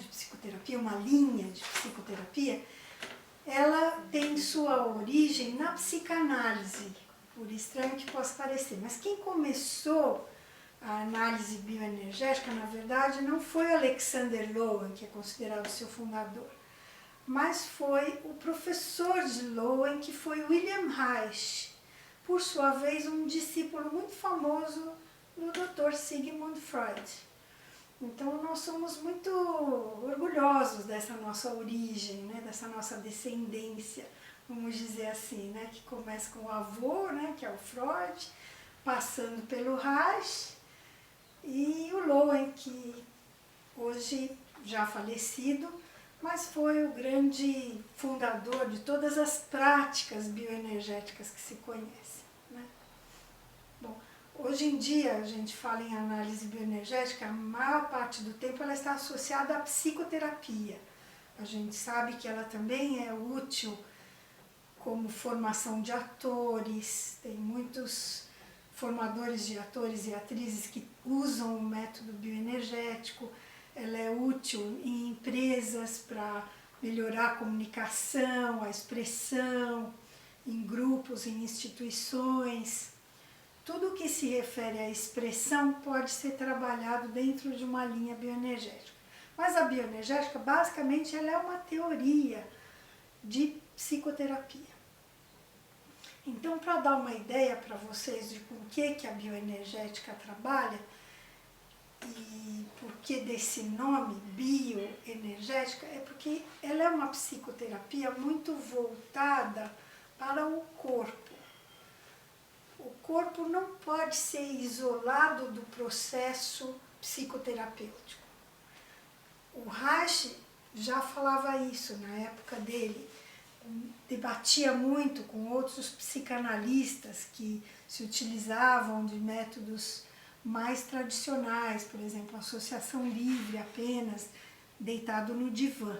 de psicoterapia, uma linha de psicoterapia, ela tem sua origem na psicanálise, por estranho que possa parecer. Mas quem começou a análise bioenergética, na verdade, não foi Alexander Lowen, que é considerado seu fundador, mas foi o professor de Lowen, que foi William Reich, por sua vez um discípulo muito famoso do Dr. Sigmund Freud. Então nós somos muito orgulhosos dessa nossa origem, né, dessa nossa descendência, vamos dizer assim, né, que começa com o avô, né, que é o Freud, passando pelo Reich, e o Lowen, que hoje já falecido, mas foi o grande fundador de todas as práticas bioenergéticas que se conhecem, né? Bom, hoje em dia a gente fala em análise bioenergética, a maior parte do tempo ela está associada à psicoterapia. A gente sabe que ela também é útil como formação de atores, tem muitos formadores de atores e atrizes que usam o método bioenergético. Ela é útil em empresas para melhorar a comunicação, a expressão, em grupos, em instituições. Tudo que se refere à expressão pode ser trabalhado dentro de uma linha bioenergética. Mas a bioenergética, basicamente, ela é uma teoria de psicoterapia. Então, para dar uma ideia para vocês de com que a bioenergética trabalha, e por que desse nome, bioenergética, é porque ela é uma psicoterapia muito voltada para o corpo. O corpo não pode ser isolado do processo psicoterapêutico. O Reich já falava isso na época dele, debatia muito com outros psicanalistas que se utilizavam de métodos mais tradicionais, por exemplo, associação livre apenas, deitado no divã.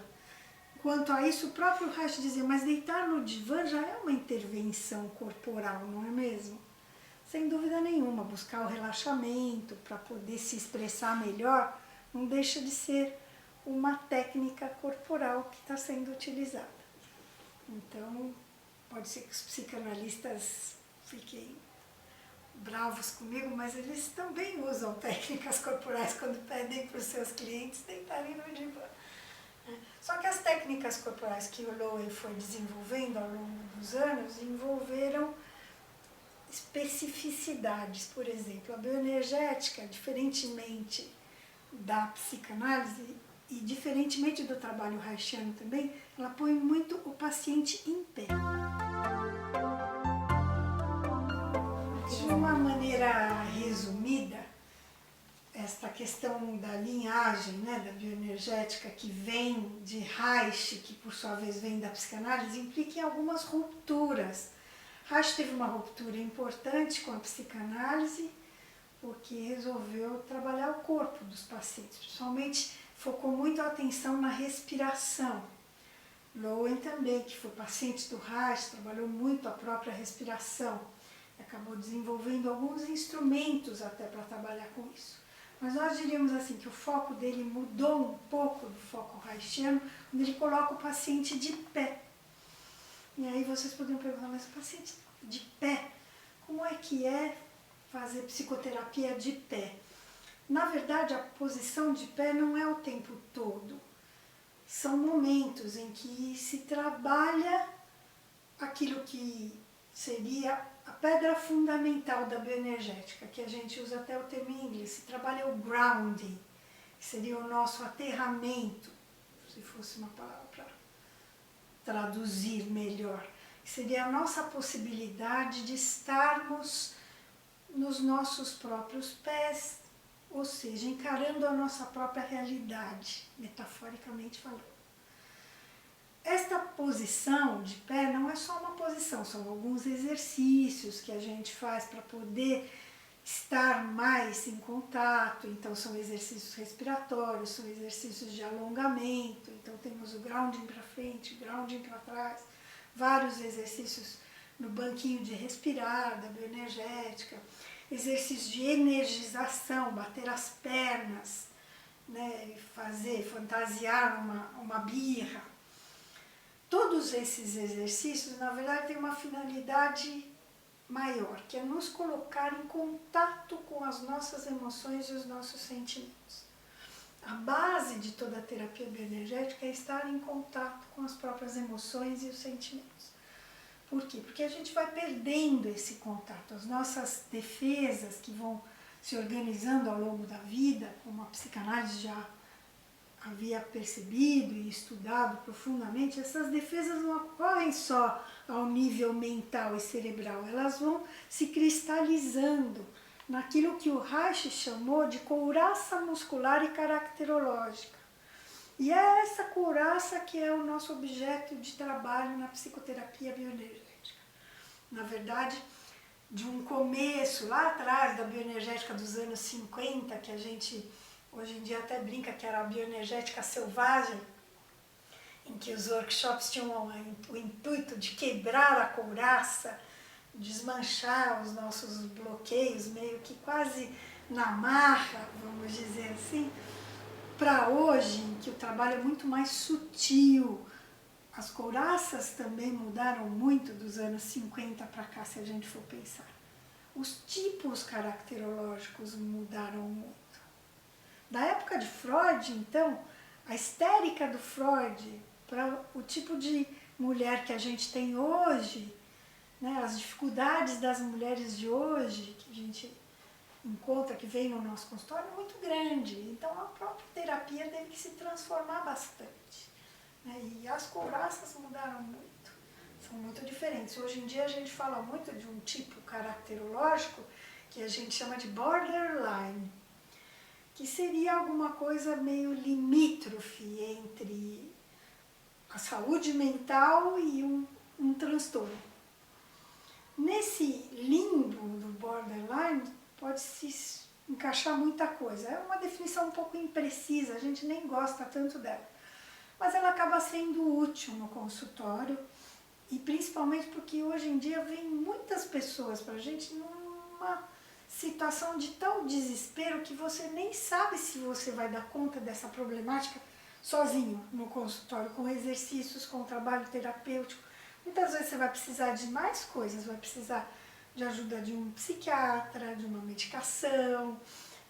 Quanto a isso, o próprio Reich dizia, mas deitar no divã já é uma intervenção corporal, não é mesmo? Sem dúvida nenhuma, buscar o relaxamento para poder se expressar melhor, não deixa de ser uma técnica corporal que está sendo utilizada. Então, pode ser que os psicanalistas fiquem bravos comigo, mas eles também usam técnicas corporais quando pedem para os seus clientes deitarem no divã. Só que as técnicas corporais que o Lowen foi desenvolvendo ao longo dos anos envolveram especificidades. Por exemplo, a bioenergética, diferentemente da psicanálise e diferentemente do trabalho reichiano também, ela põe muito o paciente em pé. De uma maneira resumida, esta questão da linhagem, né, da bioenergética que vem de Reich, que por sua vez vem da psicanálise, implica em algumas rupturas. Reich teve uma ruptura importante com a psicanálise, porque resolveu trabalhar o corpo dos pacientes, principalmente focou muito a atenção na respiração. Lowen também, que foi paciente do Reich, trabalhou muito a própria respiração, acabou desenvolvendo alguns instrumentos até para trabalhar com isso. Mas nós diríamos assim que o foco dele mudou um pouco do foco reichiano, quando ele coloca o paciente de pé. E aí vocês poderiam perguntar, mas o paciente de pé, como é que é fazer psicoterapia de pé? Na verdade, a posição de pé não é o tempo todo. São momentos em que se trabalha aquilo que seria a pedra fundamental da bioenergética, que a gente usa até o termo em inglês. Se trabalha o grounding, que seria o nosso aterramento, se fosse uma palavra para traduzir melhor, que seria a nossa possibilidade de estarmos nos nossos próprios pés, ou seja, encarando a nossa própria realidade, metaforicamente falando. Esta posição de pé não é só uma posição, são alguns exercícios que a gente faz para poder estar mais em contato. Então são exercícios respiratórios, são exercícios de alongamento, então temos o grounding para frente, grounding para trás, vários exercícios no banquinho de respirar, da bioenergética, exercícios de energização, bater as pernas, né, fantasiar uma birra. Todos esses exercícios, na verdade, têm uma finalidade maior, que é nos colocar em contato com as nossas emoções e os nossos sentimentos. A base de toda a terapia bioenergética é estar em contato com as próprias emoções e os sentimentos. Por quê? Porque a gente vai perdendo esse contato. As nossas defesas que vão se organizando ao longo da vida, como a psicanálise já havia percebido e estudado profundamente, essas defesas não ocorrem só ao nível mental e cerebral, elas vão se cristalizando naquilo que o Reich chamou de couraça muscular e caracterológica. E é essa couraça que é o nosso objeto de trabalho na psicoterapia bioenergética. Na verdade, de um começo lá atrás da bioenergética dos anos 50, que a gente hoje em dia até brinca que era a bioenergética selvagem, em que os workshops tinham o intuito de quebrar a couraça, desmanchar os nossos bloqueios, meio que quase na marra, vamos dizer assim, para hoje, em que o trabalho é muito mais sutil. As couraças também mudaram muito dos anos 50 para cá, se a gente for pensar. Os tipos caracterológicos mudaram muito. Da época de Freud, então, a histérica do Freud, para o tipo de mulher que a gente tem hoje, né, as dificuldades das mulheres de hoje, que a gente encontra, que vem no nosso consultório, é muito grande. Então, a própria terapia teve que se transformar bastante. Né, e as couraças mudaram muito, são muito diferentes. Hoje em dia, a gente fala muito de um tipo caracterológico que a gente chama de borderline, que seria alguma coisa meio limítrofe entre a saúde mental e um transtorno. Nesse limbo do borderline pode se encaixar muita coisa. É uma definição um pouco imprecisa, a gente nem gosta tanto dela. Mas ela acaba sendo útil no consultório e principalmente porque hoje em dia vem muitas pessoas para a gente numa situação de tal desespero que você nem sabe se você vai dar conta dessa problemática sozinho no consultório, com exercícios, com trabalho terapêutico. Muitas vezes você vai precisar de mais coisas, vai precisar de ajuda de um psiquiatra, de uma medicação,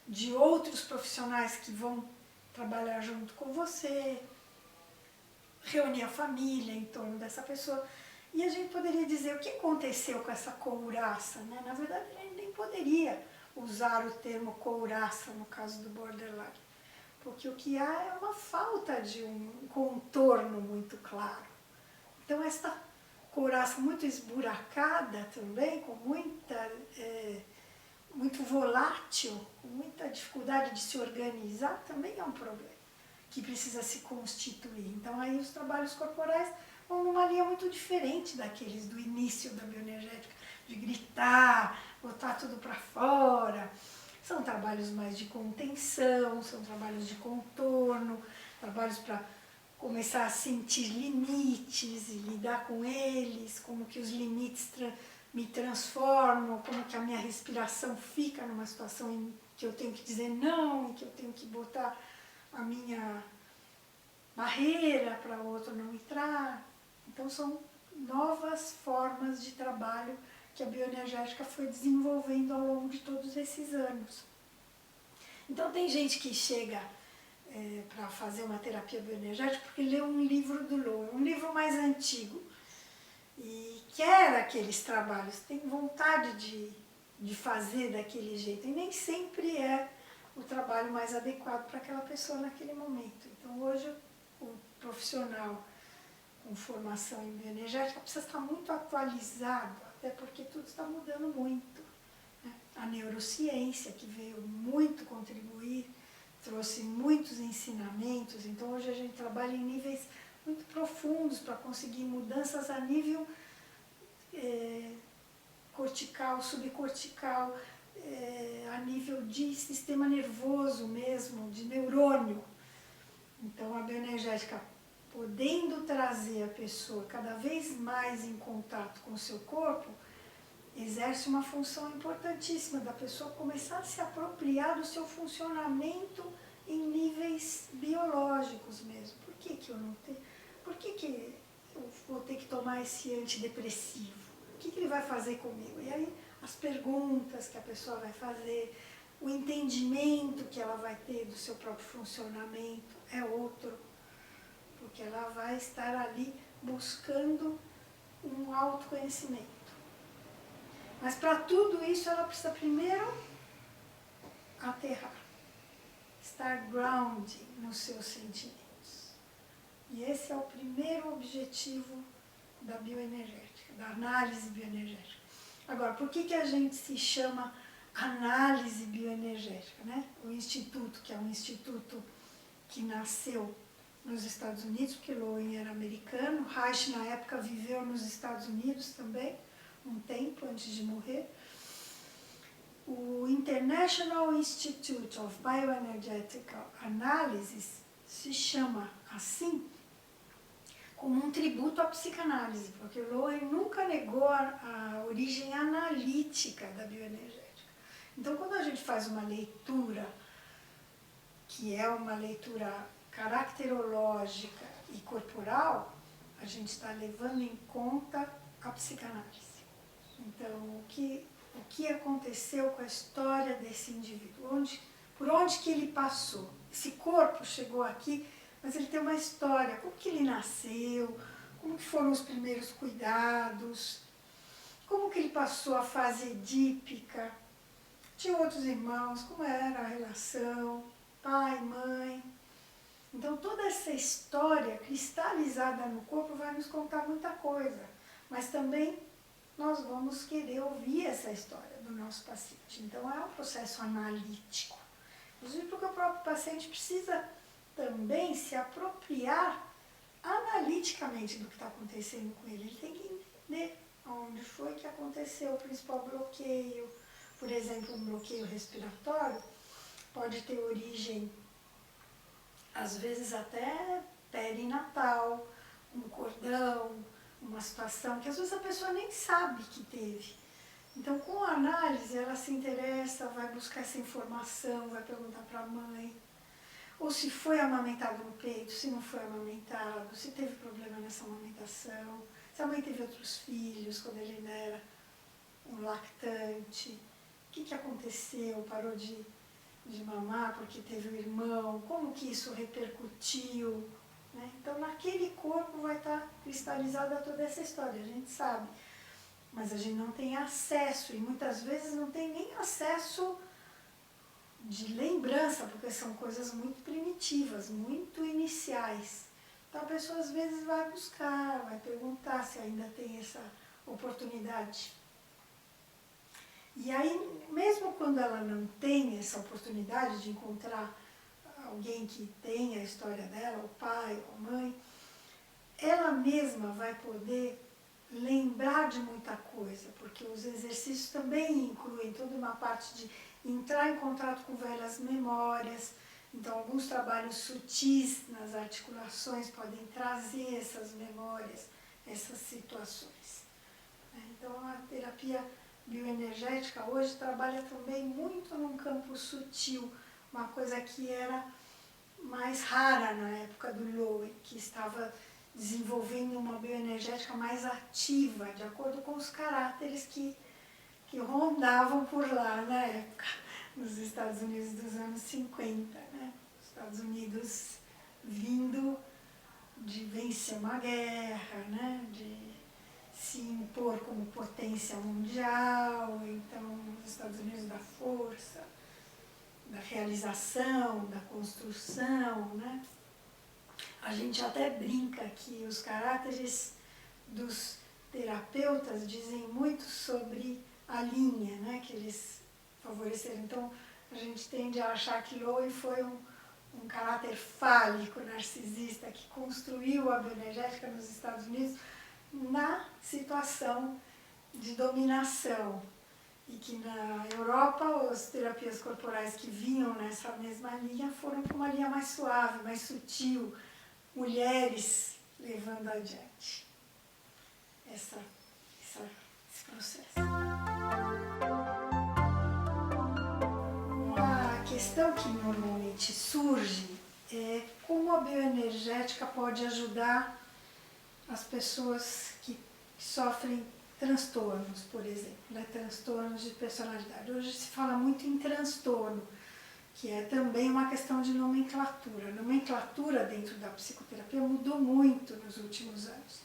de outros profissionais que vão trabalhar junto com você, reunir a família em torno dessa pessoa. E a gente poderia dizer o que aconteceu com essa couraça, né? Na verdade, a gente nem poderia usar o termo couraça no caso do borderline, porque o que há é uma falta de um contorno muito claro. Então, esta couraça muito esburacada também, com muito volátil, com muita dificuldade de se organizar, também é um problema que precisa se constituir. Então, aí os trabalhos corporais vão numa linha muito diferente daqueles do início da bioenergética, de gritar, botar tudo para fora. São trabalhos mais de contenção, são trabalhos de contorno, trabalhos para começar a sentir limites e lidar com eles, como que os limites me transformam, como que a minha respiração fica numa situação em que eu tenho que dizer não, em que eu tenho que botar a minha barreira para o outro não entrar. Então são novas formas de trabalho que a bioenergética foi desenvolvendo ao longo de todos esses anos. Então tem gente que chega para fazer uma terapia bioenergética porque leu um livro do Lowe, um livro mais antigo, e quer aqueles trabalhos, tem vontade de fazer daquele jeito, e nem sempre é o trabalho mais adequado para aquela pessoa naquele momento. Então hoje o profissional com formação em bioenergética precisa estar muito atualizado, até porque tudo está mudando muito. Né? A neurociência, que veio muito contribuir, trouxe muitos ensinamentos, então hoje a gente trabalha em níveis muito profundos para conseguir mudanças a nível cortical, subcortical, a nível de sistema nervoso mesmo, de neurônio. Então a bioenergética, podendo trazer a pessoa cada vez mais em contato com o seu corpo, exerce uma função importantíssima da pessoa começar a se apropriar do seu funcionamento em níveis biológicos mesmo. Por que que eu não tenho? Por que eu vou ter que tomar esse antidepressivo? O que ele vai fazer comigo? E aí as perguntas que a pessoa vai fazer, o entendimento que ela vai ter do seu próprio funcionamento é outro, porque ela vai estar ali buscando um autoconhecimento. Mas para tudo isso ela precisa primeiro aterrar, estar grounded nos seus sentimentos. E esse é o primeiro objetivo da bioenergética, da análise bioenergética. Agora, por que a gente se chama análise bioenergética, né? O instituto, que é um instituto que nasceu nos Estados Unidos, porque Lowen era americano, Reich na época viveu nos Estados Unidos também, um tempo antes de morrer. O International Institute of Bioenergetical Analysis se chama assim como um tributo à psicanálise, porque Lowen nunca negou a origem analítica da bioenergética. Então, quando a gente faz uma leitura, que é uma leitura caracterológica e corporal, a gente está levando em conta a psicanálise. Então, o que aconteceu com a história desse indivíduo? Por onde que ele passou? Esse corpo chegou aqui, mas ele tem uma história. Como que ele nasceu? Como que foram os primeiros cuidados? Como que ele passou a fase edípica? Tinha outros irmãos? Como era a relação? Pai, mãe? Então, toda essa história cristalizada no corpo vai nos contar muita coisa. Mas também nós vamos querer ouvir essa história do nosso paciente. Então, é um processo analítico. Inclusive porque o próprio paciente precisa também se apropriar analiticamente do que está acontecendo com ele. Ele tem que entender onde foi que aconteceu o principal bloqueio. Por exemplo, um bloqueio respiratório pode ter origem, às vezes até perinatal, um cordão, uma situação que às vezes a pessoa nem sabe que teve. Então, com a análise, ela se interessa, vai buscar essa informação, vai perguntar para a mãe, ou se foi amamentado no peito, se não foi amamentado, se teve problema nessa amamentação, se a mãe teve outros filhos quando ele ainda era um lactante, o que aconteceu, parou de mamar porque teve um irmão, como que isso repercutiu, né? Então, naquele corpo vai estar cristalizada toda essa história, a gente sabe. Mas a gente não tem acesso, e muitas vezes não tem nem acesso de lembrança, porque são coisas muito primitivas, muito iniciais. Então a pessoa às vezes vai buscar, vai perguntar se ainda tem essa oportunidade. E aí, mesmo quando ela não tem essa oportunidade de encontrar alguém que tenha a história dela, o pai, ou a mãe, ela mesma vai poder lembrar de muita coisa, porque os exercícios também incluem toda uma parte de entrar em contato com velhas memórias. Então, alguns trabalhos sutis nas articulações podem trazer essas memórias, essas situações. Então, a terapia bioenergética hoje trabalha também muito num campo sutil, uma coisa que era mais rara na época do Lowen, que estava desenvolvendo uma bioenergética mais ativa, de acordo com os caráteres que rondavam por lá na época, nos Estados Unidos dos anos 50. Né? Os Estados Unidos vindo de vencer uma guerra, né? De se impor como potência mundial, então os Estados Unidos da força, da realização, da construção, né? A gente até brinca que os caráteres dos terapeutas dizem muito sobre a linha, né, que eles favoreceram. Então, a gente tende a achar que Lowen foi um caráter fálico, narcisista, que construiu a bioenergética nos Estados Unidos na situação de dominação. E que na Europa, as terapias corporais que vinham nessa mesma linha foram para uma linha mais suave, mais sutil, mulheres levando adiante esse processo. A questão que normalmente surge é como a bioenergética pode ajudar as pessoas que sofrem transtornos, por exemplo, né? Transtornos de personalidade. Hoje se fala muito em transtorno, que é também uma questão de nomenclatura. A nomenclatura dentro da psicoterapia mudou muito nos últimos anos.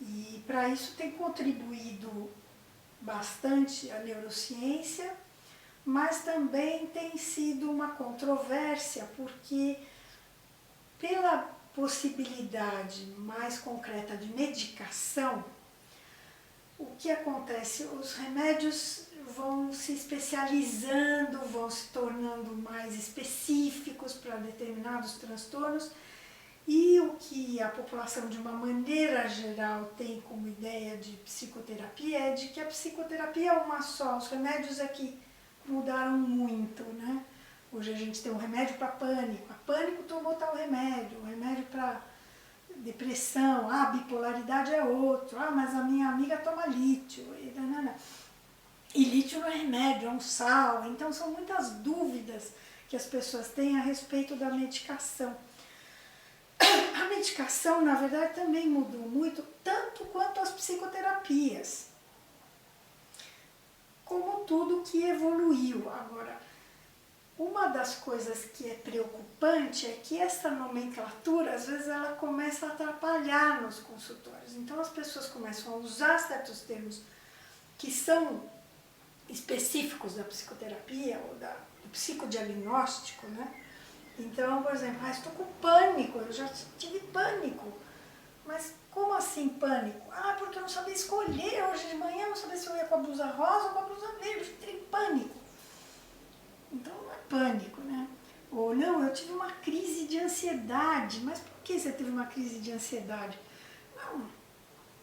E para isso tem contribuído bastante a neurociência, mas também tem sido uma controvérsia, porque pela possibilidade mais concreta de medicação, o que acontece? Os remédios vão se especializando, vão se tornando mais específicos para determinados transtornos, e o que a população, de uma maneira geral, tem como ideia de psicoterapia é de que a psicoterapia é uma só, os remédios é que mudaram muito, né? Hoje a gente tem um remédio para pânico, a pânico tomou tal remédio, o remédio para depressão, bipolaridade é outro, mas a minha amiga toma lítio, e lítio não é remédio, é um sal. Então são muitas dúvidas que as pessoas têm a respeito da medicação. A medicação, na verdade, também mudou muito, tanto quanto as psicoterapias, como tudo que evoluiu. Agora, uma das coisas que é preocupante é que essa nomenclatura, às vezes, ela começa a atrapalhar nos consultórios. Então, as pessoas começam a usar certos termos que são específicos da psicoterapia ou do psicodiagnóstico, né? Então, por exemplo, estou com pânico, eu já tive pânico. Mas como assim pânico? Porque eu não sabia escolher hoje de manhã, eu não sabia se eu ia com a blusa rosa ou com a blusa verde, eu entrei em pânico. Então não é pânico, né? Ou não, eu tive uma crise de ansiedade. Mas por que você teve uma crise de ansiedade? Não,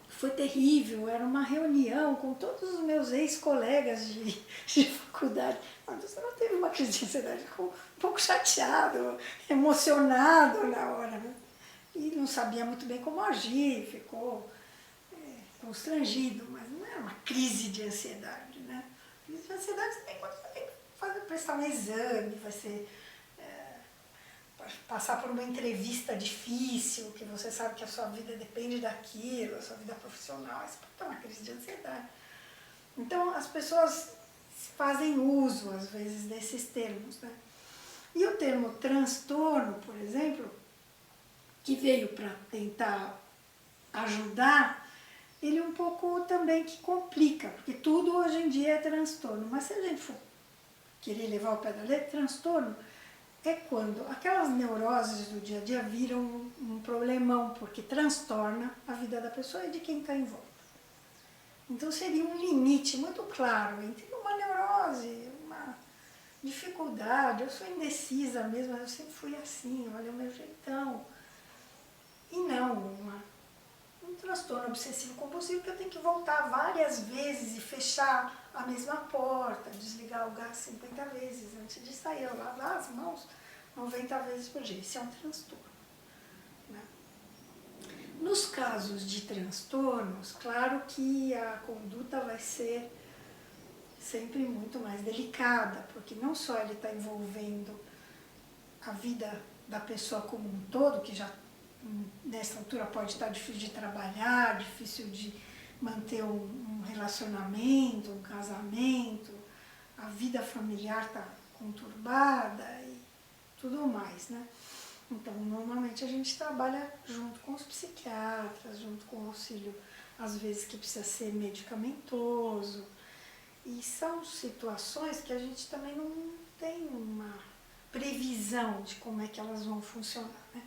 foi terrível, era uma reunião com todos os meus ex-colegas de faculdade. Mas você não teve uma crise de ansiedade, ficou um pouco chateado, emocionado na hora, né? E não sabia muito bem como agir, ficou constrangido, mas não era uma crise de ansiedade, né? Crise de ansiedade você tem quando você tem que prestar um exame, vai ser, passar por uma entrevista difícil, que você sabe que a sua vida depende daquilo, a sua vida profissional, isso pode ter uma crise de ansiedade. Então as pessoas fazem uso, às vezes, desses termos, né? E o termo transtorno, por exemplo, que veio para tentar ajudar, ele um pouco também que complica, porque tudo hoje em dia é transtorno. Mas se a gente for querer levar ao pé da letra, transtorno é quando aquelas neuroses do dia a dia viram um problemão, porque transtorna a vida da pessoa e de quem está em volta. Então seria um limite muito claro entre uma neurose, uma dificuldade, eu sou indecisa mesmo, mas eu sempre fui assim, olha o meu jeitão. E não um transtorno obsessivo compulsivo que eu tenho que voltar várias vezes e fechar a mesma porta, desligar o gás 50 vezes antes de sair, eu lavar as mãos 90 vezes por dia. Isso é um transtorno, né? Nos casos de transtornos, claro que a conduta vai ser sempre muito mais delicada, porque não só ele está envolvendo a vida da pessoa como um todo, que já nessa altura pode estar difícil de trabalhar, difícil de manter um relacionamento, um casamento, a vida familiar está conturbada e tudo mais, né? Então, normalmente a gente trabalha junto com os psiquiatras, junto com o auxílio, às vezes que precisa ser medicamentoso, e são situações que a gente também não tem uma previsão de como é que elas vão funcionar, né?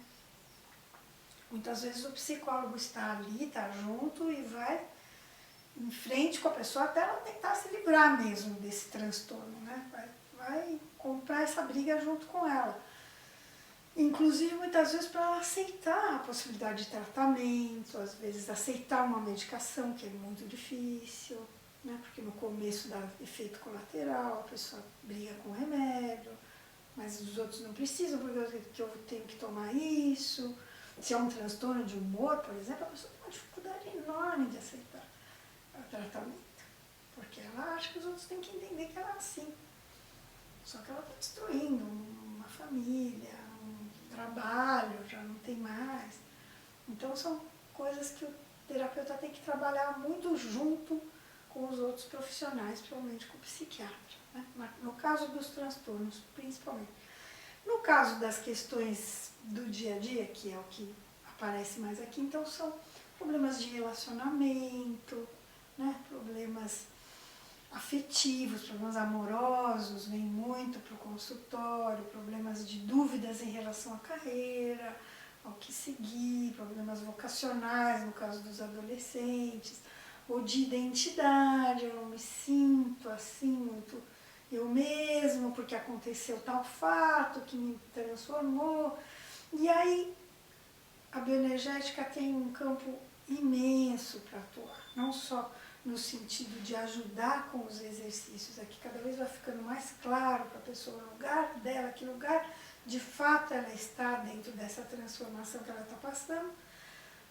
Muitas vezes o psicólogo está ali, está junto e vai em frente com a pessoa até ela tentar se livrar mesmo desse transtorno, né? Vai comprar essa briga junto com ela. Inclusive, muitas vezes, para ela aceitar a possibilidade de tratamento, às vezes aceitar uma medicação, que é muito difícil, né? Porque no começo dá efeito colateral, a pessoa briga com o remédio, mas os outros não precisam, porque eu tenho que tomar isso. Se é um transtorno de humor, por exemplo, a pessoa tem uma dificuldade enorme de aceitar o tratamento, porque ela acha que os outros têm que entender que ela é assim. Só que ela está destruindo uma família, um trabalho, já não tem mais. Então são coisas que o terapeuta tem que trabalhar muito junto com os outros profissionais, principalmente com o psiquiatra, né? No caso dos transtornos, principalmente. No caso das questões do dia a dia, que é o que aparece mais aqui, então são problemas de relacionamento, né? Problemas afetivos, problemas amorosos, vêm muito para o consultório, problemas de dúvidas em relação à carreira, ao que seguir, problemas vocacionais, no caso dos adolescentes, ou de identidade, eu não me sinto assim muito eu mesmo, porque aconteceu tal fato que me transformou. E aí a bioenergética tem um campo imenso para atuar, não só no sentido de ajudar com os exercícios, aqui cada vez vai ficando mais claro para a pessoa o lugar dela, que lugar de fato ela está dentro dessa transformação que ela está passando,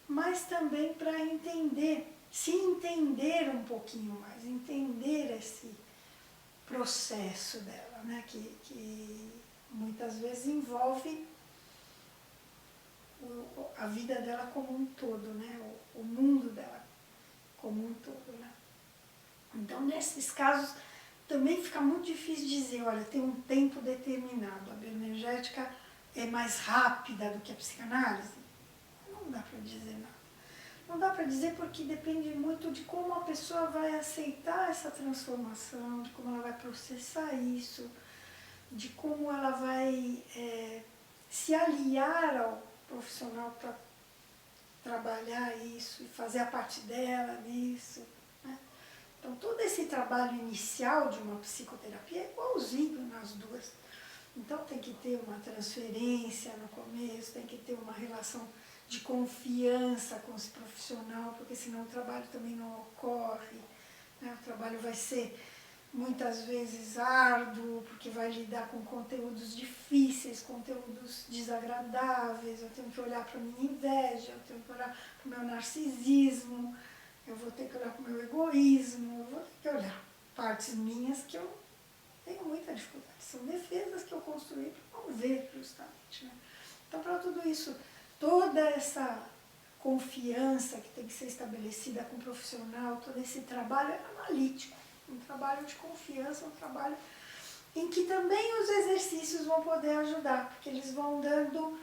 mas também para entender, se entender um pouquinho mais, entender esse processo dela, né? que muitas vezes envolve a vida dela como um todo, né? O mundo dela como um todo. Né? Então, nesses casos, também fica muito difícil dizer, olha, tem um tempo determinado, a bioenergética é mais rápida do que a psicanálise. Não dá para dizer nada. Não dá para dizer porque depende muito de como a pessoa vai aceitar essa transformação, de como ela vai processar isso, de como ela vai se aliar ao profissional para trabalhar isso e fazer a parte dela nisso. Né? Então, todo esse trabalho inicial de uma psicoterapia é igualzinho nas duas. Então, tem que ter uma transferência no começo, tem que ter uma relação de confiança com esse profissional, porque senão o trabalho também não ocorre. Né? O trabalho vai ser muitas vezes árduo, porque vai lidar com conteúdos difíceis, conteúdos desagradáveis, eu tenho que olhar para a minha inveja, eu tenho que olhar para o meu narcisismo, eu vou ter que olhar para o meu egoísmo, eu vou ter que olhar partes minhas que eu tenho muita dificuldade. São defesas que eu construí para não ver justamente. Né? Então, para tudo isso, toda essa confiança que tem que ser estabelecida com o profissional, todo esse trabalho é analítico, um trabalho de confiança, um trabalho em que também os exercícios vão poder ajudar, porque eles vão dando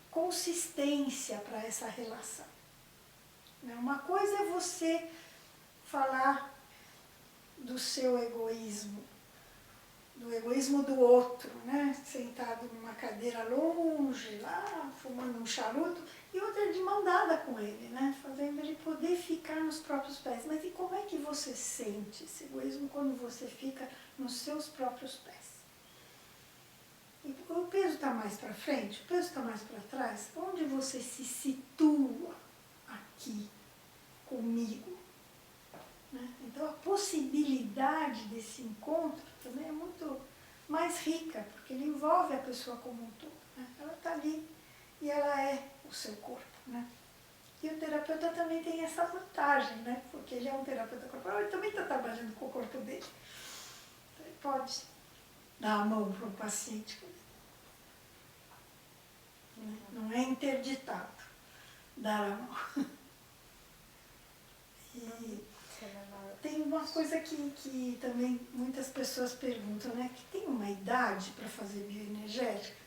consistência para essa relação. Uma coisa é você falar do seu egoísmo, do egoísmo do outro, né? Sentado numa cadeira longe, lá, fumando um charuto, e outra de mão dada com ele, né? Fazendo ele poder ficar nos próprios pés. Mas e como é que você sente esse egoísmo quando você fica nos seus próprios pés? E o peso está mais para frente, o peso está mais para trás? Onde você se situa aqui comigo? Né? Então a possibilidade desse encontro também é muito mais rica, porque ele envolve a pessoa como um todo. Né? Ela está ali e ela é o seu corpo. Né? E o terapeuta também tem essa vantagem, né? Porque ele é um terapeuta corporal, ele também está trabalhando com o corpo dele. Então ele pode dar a mão para o paciente. Né? Não é interditado dar a mão. E tem uma coisa que também muitas pessoas perguntam, né? Que tem uma idade para fazer bioenergética?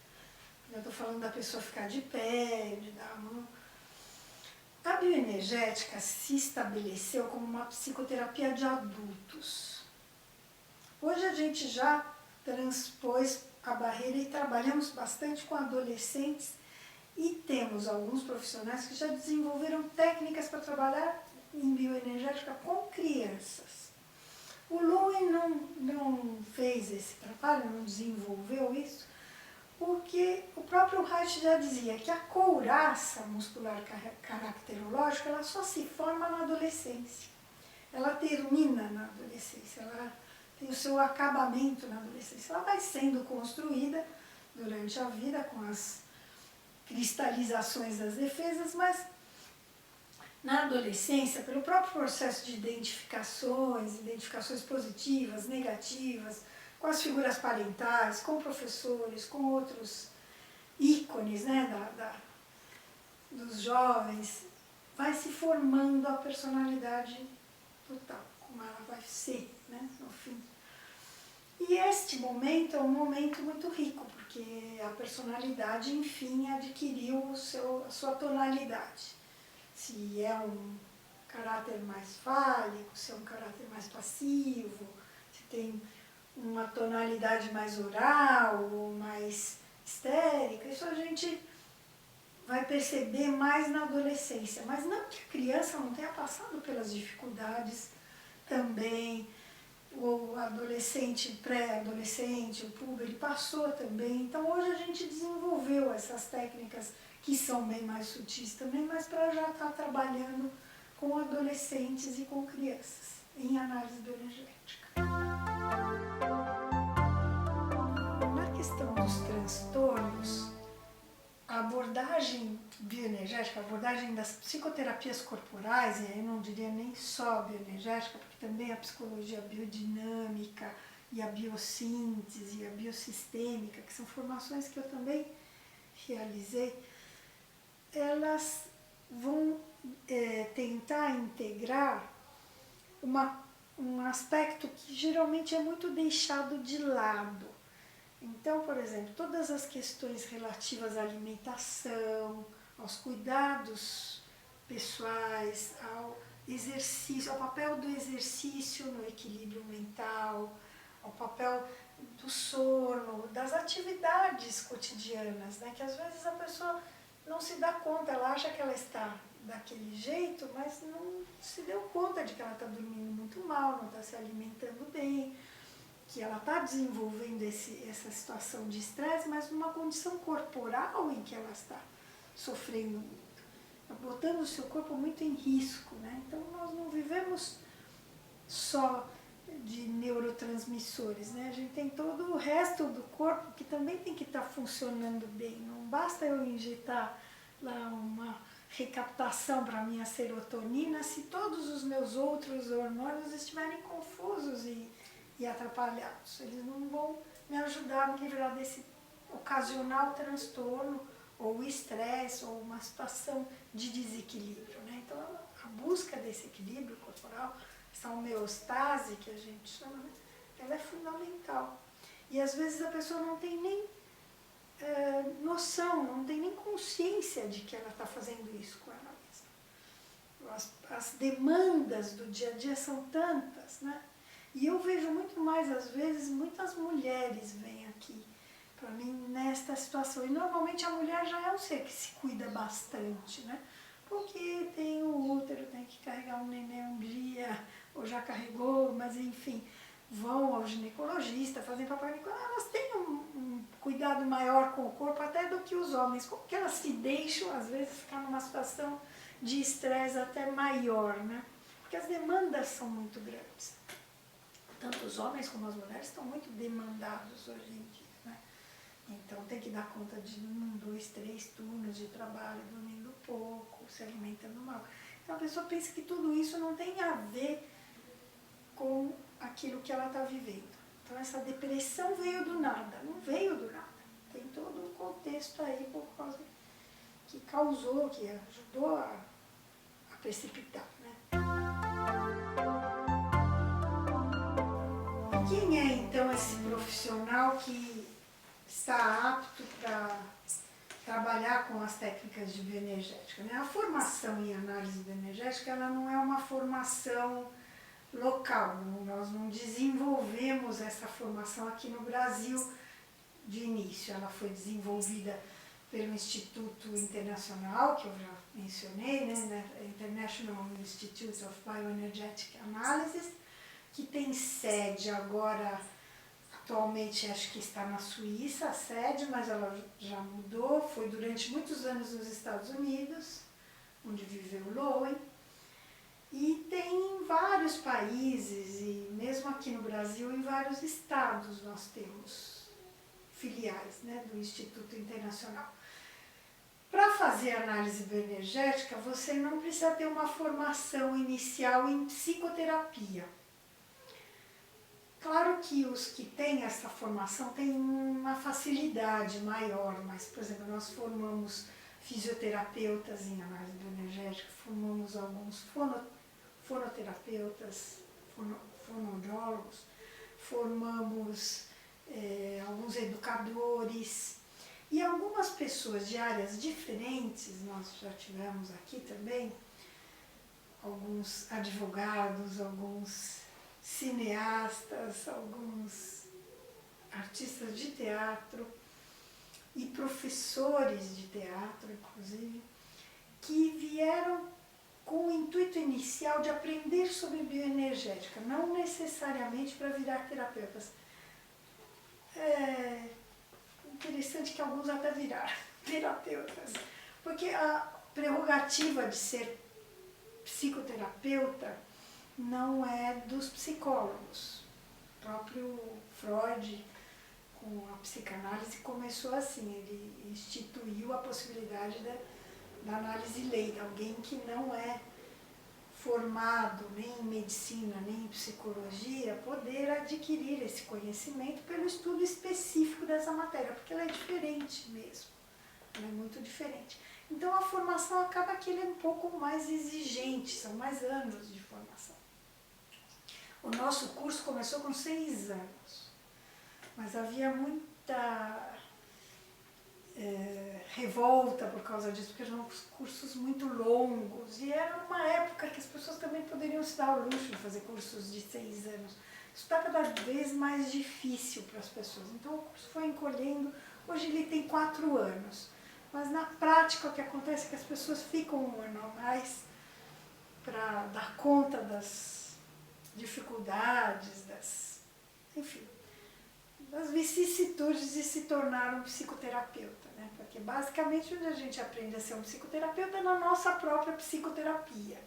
Eu estou falando da pessoa ficar de pé, de dar a mão. A bioenergética se estabeleceu como uma psicoterapia de adultos. Hoje a gente já transpôs a barreira e trabalhamos bastante com adolescentes e temos alguns profissionais que já desenvolveram técnicas para trabalhar em bioenergética com crianças. O Lowen não fez esse trabalho, não desenvolveu isso, porque o próprio Reich já dizia que a couraça muscular caracterológica ela só se forma na adolescência. Ela termina na adolescência, ela tem o seu acabamento na adolescência. Ela vai sendo construída durante a vida com as cristalizações das defesas, mas na adolescência, pelo próprio processo de identificações positivas, negativas, com as figuras parentais, com professores, com outros ícones, né, dos jovens, vai se formando a personalidade total, como ela vai ser, né, no fim. E este momento é um momento muito rico, porque a personalidade, enfim, adquiriu a sua tonalidade. Se é um caráter mais fálico, se é um caráter mais passivo, se tem uma tonalidade mais oral ou mais histérica, isso a gente vai perceber mais na adolescência. Mas não que a criança não tenha passado pelas dificuldades também, o adolescente, pré-adolescente, o púber, ele passou também. Então hoje a gente desenvolveu essas técnicas que são bem mais sutis também, mas para já estar trabalhando com adolescentes e com crianças em análise bioenergética. Na questão dos transtornos, a abordagem bioenergética, a abordagem das psicoterapias corporais, e aí eu não diria nem só bioenergética, porque também a psicologia biodinâmica e a biossíntese e a biosistêmica, que são formações que eu também realizei, elas vão tentar integrar um aspecto que geralmente é muito deixado de lado. Então, por exemplo, todas as questões relativas à alimentação, aos cuidados pessoais, ao exercício, ao papel do exercício no equilíbrio mental, ao papel do sono, das atividades cotidianas, né? Que às vezes a pessoa não se dá conta, ela acha que ela está daquele jeito, mas não se deu conta de que ela está dormindo muito mal, não está se alimentando bem, que ela está desenvolvendo essa situação de estresse, mas numa condição corporal em que ela está sofrendo muito, botando o seu corpo muito em risco, né? Então nós não vivemos só de neurotransmissores, né? A gente tem todo o resto do corpo que também tem que estar funcionando bem. Não basta eu injetar lá uma recaptação para a minha serotonina se todos os meus outros hormônios estiverem confusos e atrapalhados. Eles não vão me ajudar a me livrar desse ocasional transtorno ou estresse ou uma situação de desequilíbrio, né? Então a busca desse equilíbrio corporal, essa homeostase que a gente chama, né? Ela é fundamental. E às vezes a pessoa não tem nem noção, não tem nem consciência de que ela está fazendo isso com ela mesma. As demandas do dia a dia são tantas, né? E eu vejo muito mais, às vezes, muitas mulheres vêm aqui para mim nesta situação. E normalmente a mulher já é um ser que se cuida bastante, né? Porque tem o útero, tem que carregar um neném um dia, ou já carregou, mas enfim, vão ao ginecologista, fazem papai Nicolau, elas têm um cuidado maior com o corpo até do que os homens. Como que elas se deixam, às vezes, ficar numa situação de estresse até maior, né? Porque as demandas são muito grandes. Tanto os homens como as mulheres estão muito demandados hoje em dia, né? Então tem que dar conta de 1, 2, 3 turnos de trabalho, dormindo pouco, se alimentando mal. Então a pessoa pensa que tudo isso não tem a ver com aquilo que ela está vivendo. Então essa depressão veio do nada, não veio do nada. Tem todo um contexto aí por causa que causou, que ajudou a precipitar, né? Quem é então esse profissional que está apto para trabalhar com as técnicas de bioenergética, né? A formação em análise bioenergética, ela não é uma formação local, nós não desenvolvemos essa formação aqui no Brasil de início. Ela foi desenvolvida pelo Instituto Internacional, que eu já mencionei, né? International Institute of Bioenergetic Analysis, que tem sede agora, atualmente acho que está na Suíça, a sede, mas ela já mudou, foi durante muitos anos nos Estados Unidos, onde viveu Lowen, e tem em vários países, e mesmo aqui no Brasil, em vários estados nós temos filiais, né, do Instituto Internacional. Para fazer análise bioenergética, você não precisa ter uma formação inicial em psicoterapia. Claro que os que têm essa formação têm uma facilidade maior, mas, por exemplo, nós formamos fisioterapeutas em análise bioenergética, formamos alguns fonoterapeutas, fonoaudiólogos, formamos alguns educadores e algumas pessoas de áreas diferentes, nós já tivemos aqui também, alguns advogados, alguns cineastas, alguns artistas de teatro e professores de teatro, inclusive, que vieram com o intuito inicial de aprender sobre bioenergética, não necessariamente para virar terapeutas. É interessante que alguns até viraram terapeutas, porque a prerrogativa de ser psicoterapeuta não é dos psicólogos. O próprio Freud, com a psicanálise, começou assim, ele instituiu a possibilidade da análise leiga, alguém que não é formado nem em medicina, nem em psicologia, poder adquirir esse conhecimento pelo estudo específico dessa matéria, porque ela é diferente mesmo, ela é muito diferente. Então a formação acaba que ele é um pouco mais exigente, são mais anos de formação. O nosso curso começou com 6 anos, mas havia muita revolta por causa disso, porque eram cursos muito longos e era uma época que as pessoas também poderiam se dar o luxo de fazer cursos de 6 anos. Isso está cada vez mais difícil para as pessoas, então o curso foi encolhendo, hoje ele tem 4 anos, mas na prática o que acontece é que as pessoas ficam um ano a mais para dar conta das dificuldades, enfim, das vicissitudes de se tornar um psicoterapeuta, né? Porque basicamente onde a gente aprende a ser um psicoterapeuta é na nossa própria psicoterapia.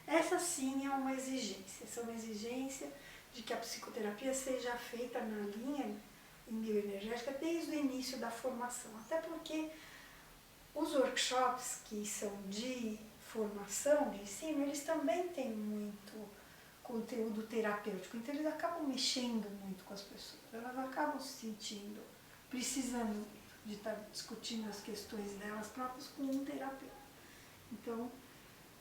Essa sim é uma exigência de que a psicoterapia seja feita na linha em bioenergética desde o início da formação, até porque os workshops que são de formação, de ensino, eles também têm muito conteúdo terapêutico, então eles acabam mexendo muito com as pessoas, elas acabam se sentindo, precisando de estar discutindo as questões delas próprias com um terapeuta. Então,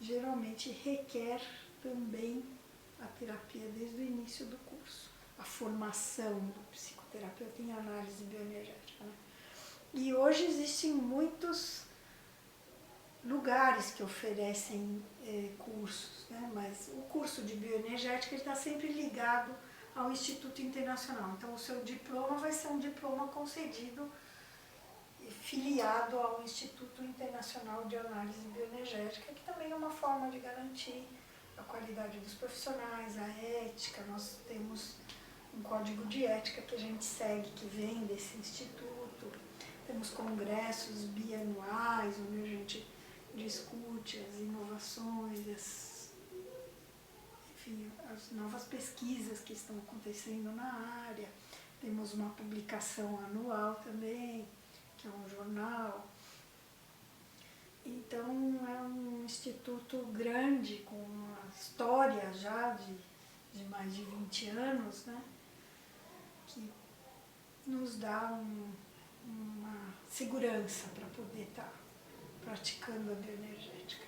geralmente requer também a terapia desde o início do curso, a formação do psicoterapeuta em análise bioenergética, né? E hoje existem muitos lugares que oferecem cursos, né? Mas o curso de bioenergética está sempre ligado ao Instituto Internacional. Então, o seu diploma vai ser um diploma concedido e filiado ao Instituto Internacional de Análise Bioenergética, que também é uma forma de garantir a qualidade dos profissionais, a ética. Nós temos um código de ética que a gente segue, que vem desse instituto. Temos congressos bianuais, onde a gente discute as inovações, enfim, as novas pesquisas que estão acontecendo na área. Temos uma publicação anual também, que é um jornal. Então, é um instituto grande, com uma história já de mais de 20 anos, né, que nos dá uma segurança para poder estar praticando a bioenergética.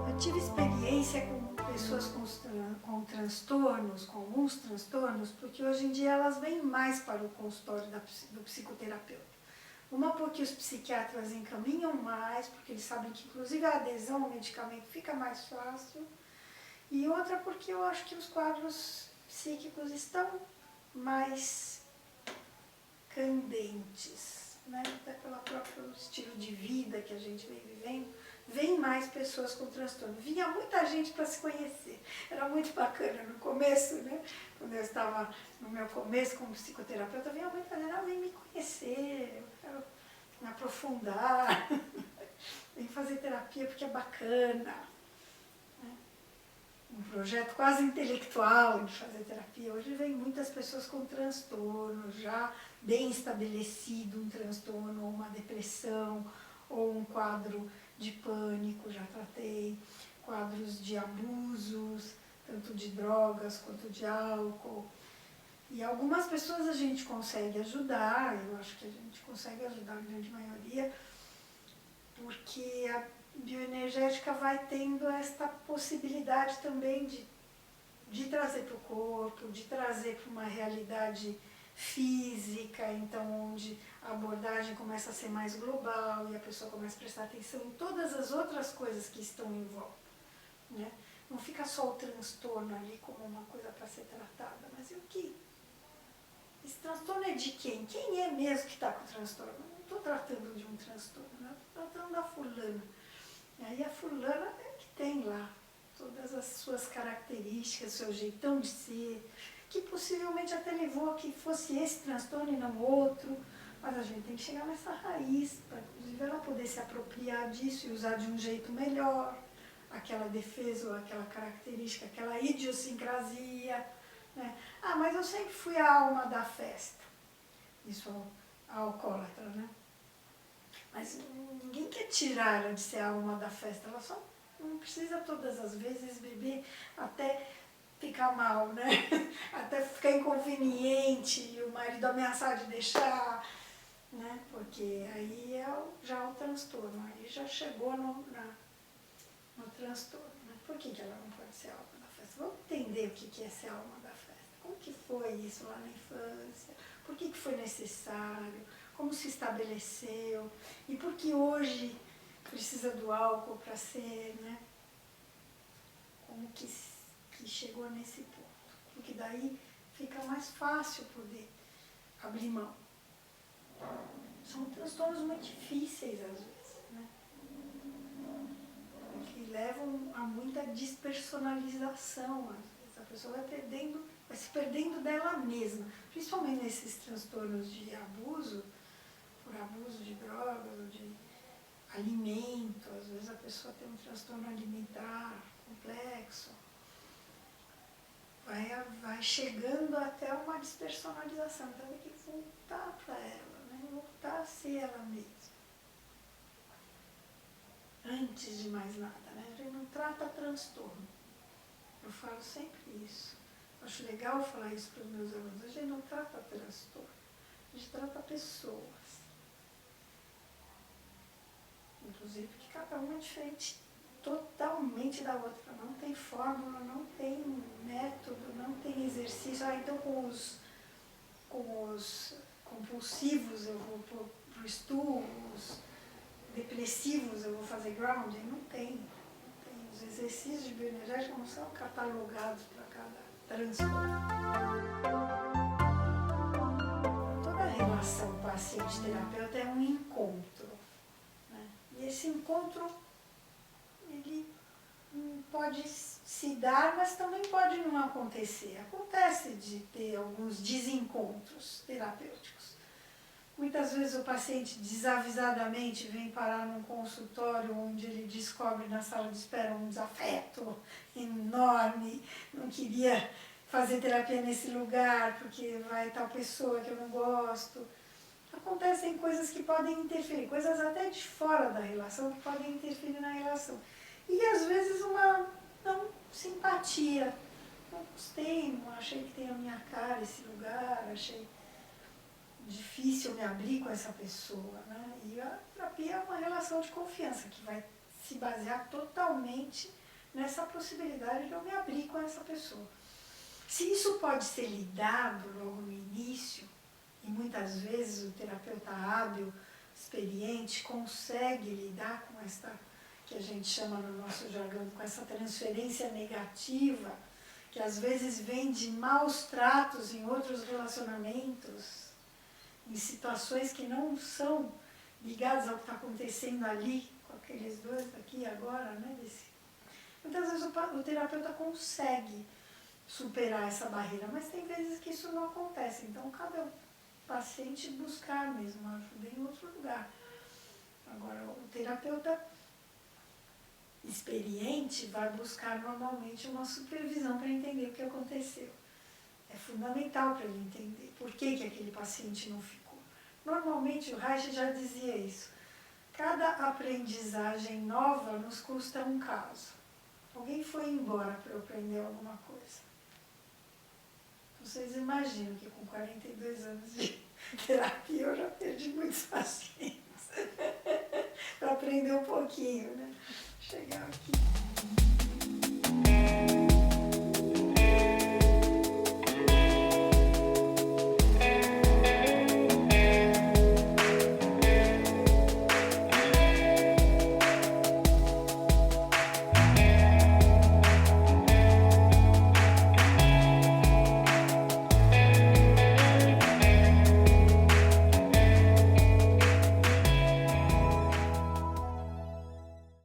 Eu tive experiência com pessoas com transtornos, com alguns transtornos, porque hoje em dia elas vêm mais para o consultório do psicoterapeuta. Uma porque os psiquiatras encaminham mais, porque eles sabem que inclusive a adesão ao medicamento fica mais fácil, e outra porque eu acho que os quadros psíquicos estão mais candentes, né? Até pelo próprio estilo de vida que a gente vem vivendo, vem mais pessoas com transtorno. Vinha muita gente para se conhecer, era muito bacana no começo, né? Quando eu estava no meu começo como psicoterapeuta, vinha muita gente, vem me conhecer, eu quero me aprofundar, vem fazer terapia porque é bacana. Um projeto quase intelectual de fazer terapia. Hoje vem muitas pessoas com transtorno, já bem estabelecido um transtorno, ou uma depressão, ou um quadro de pânico, já tratei, quadros de abusos, tanto de drogas quanto de álcool. E algumas pessoas a gente consegue ajudar, eu acho que a gente consegue ajudar a grande maioria, porque a bioenergética vai tendo esta possibilidade também de trazer para o corpo, de trazer para uma realidade física, então onde a abordagem começa a ser mais global e a pessoa começa a prestar atenção em todas as outras coisas que estão em volta, né? Não fica só o transtorno ali como uma coisa para ser tratada, mas e o que? Esse transtorno é de quem? Quem é mesmo que está com o transtorno? Eu não estou tratando de um transtorno, né? Estou tratando da fulana. E aí a fulana é que tem lá todas as suas características, seu jeitão de ser, que possivelmente até levou a que fosse esse transtorno e não outro, mas a gente tem que chegar nessa raiz, para inclusive ela poder se apropriar disso e usar de um jeito melhor aquela defesa ou aquela característica, aquela idiosincrasia, né? Ah, mas eu sempre fui a alma da festa, isso a alcoólatra, né? Mas ninguém quer tirar ela de ser a alma da festa, ela só não precisa todas as vezes beber até ficar mal, né? Até ficar inconveniente e o marido ameaçar de deixar, né? Porque aí é já o transtorno, aí já chegou no transtorno, né? Por que ela não pode ser a alma da festa? Vamos entender o que é ser a alma da festa. Como que foi isso lá na infância? Por que foi necessário? Como se estabeleceu? E por que hoje precisa do álcool para ser, né? Como que chegou nesse ponto? Porque daí fica mais fácil poder abrir mão. São transtornos muito difíceis às vezes, né? Que levam a muita despersonalização. Às vezes a pessoa vai se perdendo dela mesma, principalmente nesses transtornos de abuso, por abuso de drogas ou de alimento. Às vezes a pessoa tem um transtorno alimentar complexo. Vai chegando até uma despersonalização, então tem que voltar para ela, né? Voltar a ser ela mesma. Antes de mais nada, né? A gente não trata transtorno. Eu falo sempre isso. Acho legal falar isso para os meus alunos. A gente não trata transtorno, a gente trata pessoas. Inclusive porque cada uma é diferente totalmente da outra. Não tem fórmula, não tem método, não tem exercício. Ah, então com os compulsivos eu vou para o estudo, os depressivos eu vou fazer grounding. Não tem. Os exercícios de bioenergética não são catalogados para cada transtorno. Toda relação paciente-terapeuta é um encontro, né? E esse encontro, ele pode se dar, mas também pode não acontecer. Acontece de ter alguns desencontros terapêuticos. Muitas vezes o paciente desavisadamente vem parar num consultório onde ele descobre na sala de espera um desafeto enorme, não queria fazer terapia nesse lugar porque vai tal pessoa que eu não gosto. Acontecem coisas que podem interferir, coisas até de fora da relação que podem interferir na relação. E às vezes uma não simpatia. Não gostei, não achei que tem a minha cara esse lugar, achei difícil me abrir com essa pessoa, né? E a terapia é uma relação de confiança que vai se basear totalmente nessa possibilidade de eu me abrir com essa pessoa. Se isso pode ser lidado logo no início, e muitas vezes o terapeuta hábil, experiente, consegue lidar com essa, que a gente chama no nosso jargão, com essa transferência negativa, que às vezes vem de maus tratos em outros relacionamentos, em situações que não são ligadas ao que está acontecendo ali, com aqueles dois aqui agora, né? Muitas vezes o terapeuta consegue superar essa barreira, mas tem vezes que isso não acontece, então cada paciente buscar mesmo ajuda em outro lugar. Agora, o terapeuta experiente vai buscar normalmente uma supervisão para entender o que aconteceu. É fundamental para ele entender por que aquele paciente não ficou. Normalmente, o Reich já dizia isso. Cada aprendizagem nova nos custa um caso. Alguém foi embora para eu aprender alguma coisa. Vocês imaginam que com 42 anos de terapia eu já perdi muitos pacientes. Para aprender um pouquinho, né? Chegar aqui.